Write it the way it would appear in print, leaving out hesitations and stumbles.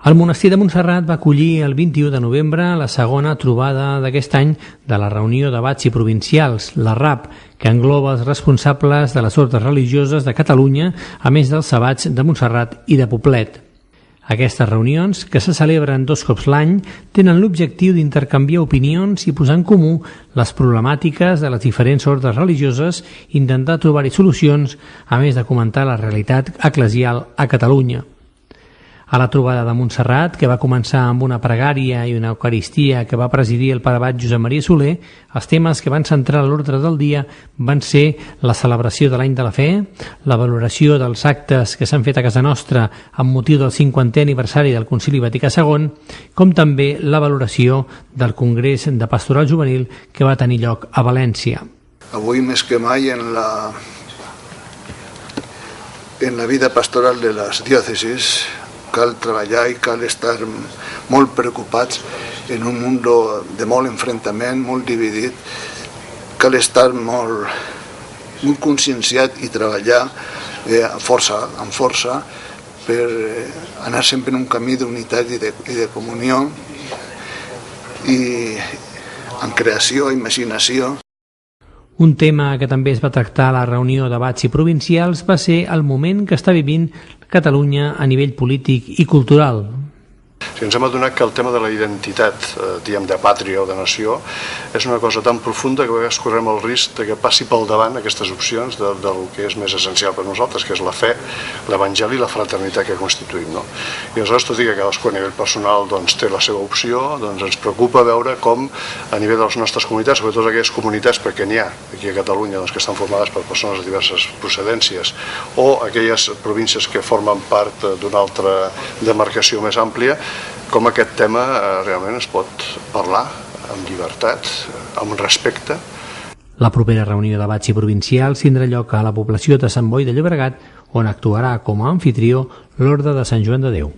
El monestir de Montserrat va acollir el 21 de novembre la segona trobada d'aquest any de la reunió d'abats i provincials, la RAP, que engloba els responsables de les ordes religioses de Catalunya, a més dels abats de Montserrat i de Poblet. Aquestes reunions, que se celebren 2 cops l'any, tenen l'objectiu d'intercanviar opinions i posar en comú les problemàtiques de les diferents ordes religioses i intentar trobar-hi solucions, a més de comentar la realitat eclesial a Catalunya. A la trobada de Montserrat, que va començar amb una pregària i una eucaristia que va presidir el pare abat Josep Maria Soler, els temes que van centrar l'ordre del dia van ser la celebració de l'any de la fe, la valoració dels actes que s'han fet a casa nostra amb motiu del 50è aniversari del Concili Vaticà II, com també la valoració del Congrés de Pastoral Juvenil que va tenir lloc a València. Avui més que mai en la vida pastoral de les diòcesis cal treballar i cal estar molt preocupats en un món de molt enfrontament, molt dividit. Cal estar molt conscienciat i treballar amb força per anar sempre en un camí d'unitat i de comunió i amb creació, imaginació. Un tema que també es va tractar a la reunió d'abats i provincials va ser el moment que està vivint Catalunya a nivell polític i cultural. Ens hem adonat que el tema de la identitat, diguem, de pàtria o de nació, és una cosa tan profunda que a vegades correm el risc que passi pel davant aquestes opcions del que és més essencial per nosaltres, que és la fe, l'evangeli i la fraternitat que constituïm. I aleshores, tot i que cadascú a nivell personal té la seva opció, ens preocupa veure com a nivell de les nostres comunitats, sobretot aquelles comunitats, perquè n'hi ha aquí a Catalunya que estan formades per persones de diverses procedències, o aquelles províncies que formen part d'una altra demarcació més àmplia, com aquest tema realment es pot parlar amb llibertat, amb respecte. La propera reunió d'abats i provincials tindrà lloc a la població de Sant Boi de Llobregat, on actuarà com a amfitrió l'Orde de Sant Joan de Déu.